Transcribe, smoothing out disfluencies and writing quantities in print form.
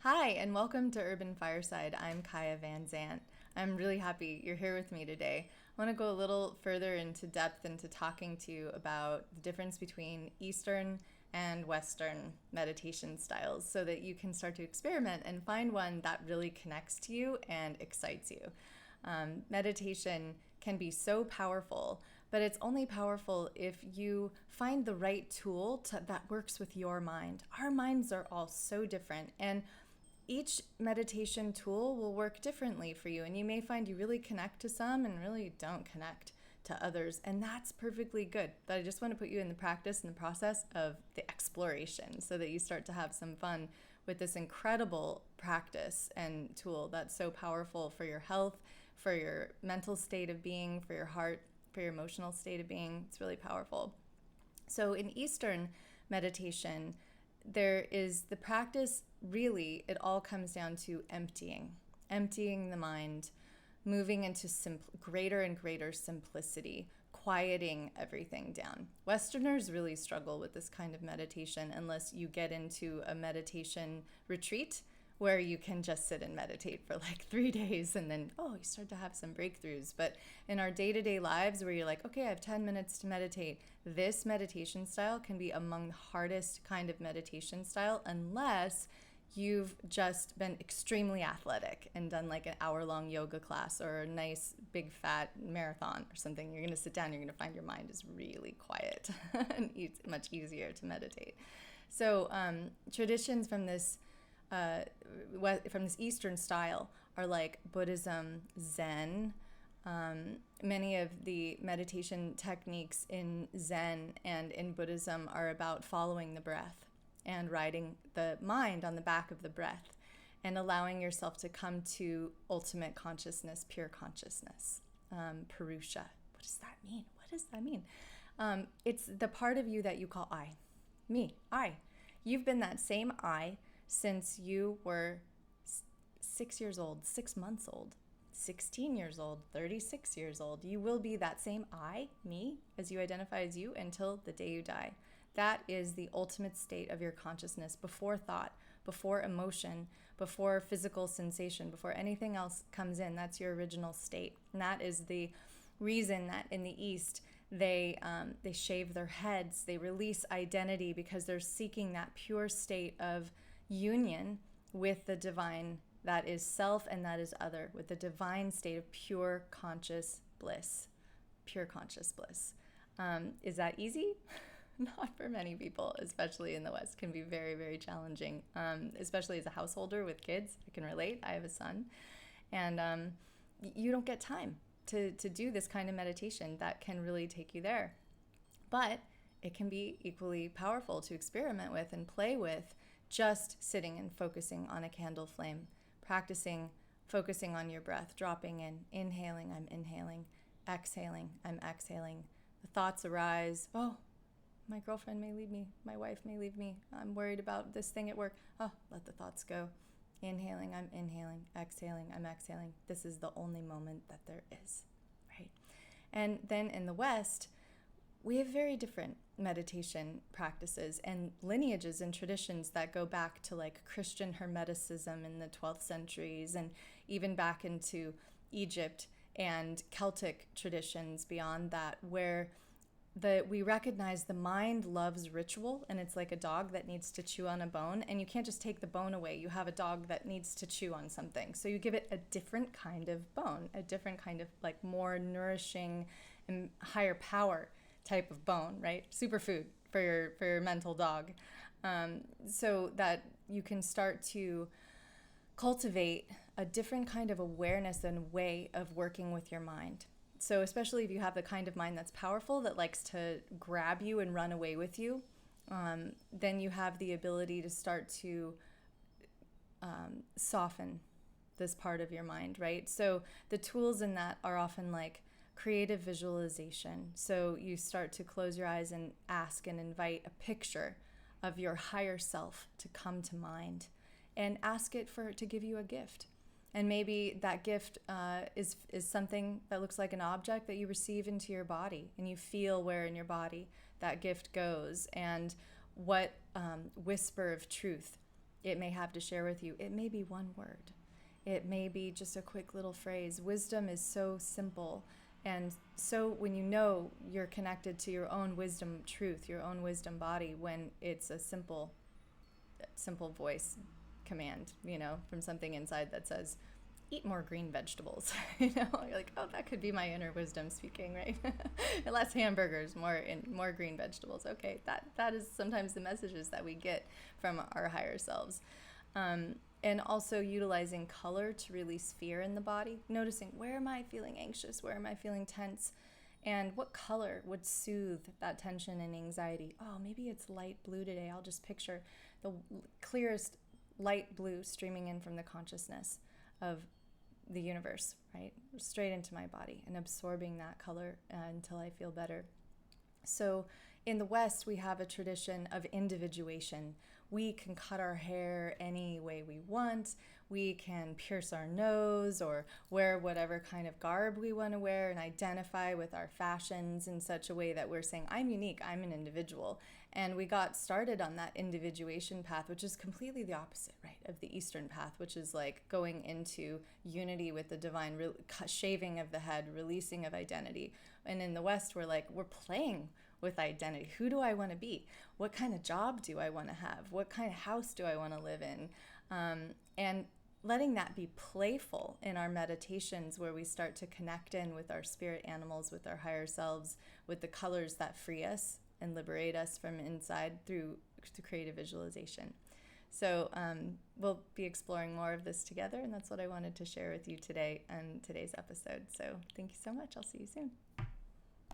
Hi, and welcome to Urban Fireside. I'm Kaya Van Zant. I'm really happy you're here with me today. I want to go a little further into depth into talking to you about the difference between Eastern and Western meditation styles so that you can start to experiment and find one that really connects to you and excites you. Meditation can be so powerful, but it's only powerful if you find the right tool that works with your mind. Our minds are all so different, and each meditation tool will work differently for you, and you may find you really connect to some and really don't connect to others, and that's perfectly good. But I just want to put you in the practice and the process of the exploration so that you start to have some fun with this incredible practice and tool that's so powerful for your health, for your mental state of being, for your heart, for your emotional state of being. It's really powerful. So in Eastern meditation, there is the practice, really, it all comes down to emptying the mind, moving into greater and greater simplicity, quieting everything down. Westerners really struggle with this kind of meditation unless you get into a meditation retreat where you can just sit and meditate for like 3 days and then, you start to have some breakthroughs. But in our day-to-day lives where you're like, okay, I have 10 minutes to meditate, this meditation style can be among the hardest kind of meditation style unless you've just been extremely athletic and done like an hour-long yoga class or a nice big fat marathon or something. You're going to sit down, you're going to find your mind is really quiet and it's much easier to meditate. So traditions from this Eastern style are like Buddhism, Zen. Many of the meditation techniques in Zen and in Buddhism are about following the breath and riding the mind on the back of the breath and allowing yourself to come to ultimate consciousness, pure consciousness, Purusha. What does that mean? What does that mean? It's the part of you that you call I, me, I. You've been that same I since you were 6 years old, 6 months old, 16 years old, 36 years old. You will be that same I, me, as you identify as you until the day you die. That is the ultimate state of your consciousness before thought, before emotion, before physical sensation, before anything else comes in. That's your original state. And that is the reason that in the East, they shave their heads, they release identity because they're seeking that pure state of union with the divine that is self and that is other, with the divine state of pure conscious bliss. Pure conscious bliss. Is that easy? Not for many people, especially in the West. Can be very, very challenging, especially as a householder with kids. I can relate. I have a son. And you don't get time to do this kind of meditation that can really take you there. But it can be equally powerful to experiment with and play with just sitting and focusing on a candle flame, practicing, focusing on your breath, dropping in, inhaling, I'm inhaling, exhaling, I'm exhaling. The thoughts arise, my girlfriend may leave me, my wife may leave me, I'm worried about this thing at work. Let the thoughts go. Inhaling, I'm inhaling, exhaling, I'm exhaling. This is the only moment that there is, right? And then in the West, we have very different meditation practices and lineages and traditions that go back to like Christian Hermeticism in the 12th centuries and even back into Egypt and Celtic traditions beyond that, where we recognize the mind loves ritual, and it's like a dog that needs to chew on a bone, and you can't just take the bone away. You have a dog that needs to chew on something. So you give it a different kind of bone, a different kind of like more nourishing and higher power type of bone, right? Superfood for your mental dog. So that you can start to cultivate a different kind of awareness and way of working with your mind. So especially if you have the kind of mind that's powerful, that likes to grab you and run away with you, then you have the ability to start to soften this part of your mind, right? So the tools in that are often like creative visualization. So you start to close your eyes and ask and invite a picture of your higher self to come to mind and ask it to give you a gift. And maybe that gift is something that looks like an object that you receive into your body, and you feel where in your body that gift goes and what whisper of truth it may have to share with you. It may be one word. It may be just a quick little phrase. Wisdom is so simple. And so when you know you're connected to your own wisdom truth, your own wisdom body, when it's a simple voice command, from something inside that says, eat more green vegetables. You're like, oh, that could be my inner wisdom speaking, right? Less hamburgers, more green vegetables. Okay, that is sometimes the messages that we get from our higher selves. And also utilizing color to release fear in the body, noticing, where am I feeling anxious? Where am I feeling tense? And what color would soothe that tension and anxiety? Oh, maybe it's light blue today. I'll just picture the clearest light blue streaming in from the consciousness of the universe, right? Straight into my body and absorbing that color until I feel better. So in the West, we have a tradition of individuation. We can cut our hair any way we want. We can pierce our nose or wear whatever kind of garb we want to wear and identify with our fashions in such a way that we're saying, I'm unique, I'm an individual. And we got started on that individuation path, which is completely the opposite, right, of the Eastern path, which is like going into unity with the divine, shaving of the head, releasing of identity. And in the West, we're playing with identity. Who do I want to be? What kind of job do I want to have? What kind of house do I want to live in? And letting that be playful in our meditations, where we start to connect in with our spirit animals, with our higher selves, with the colors that free us and liberate us from inside through creative visualization. So we'll be exploring more of this together, and that's what I wanted to share with you today on today's episode. So thank you so much. I'll see you soon.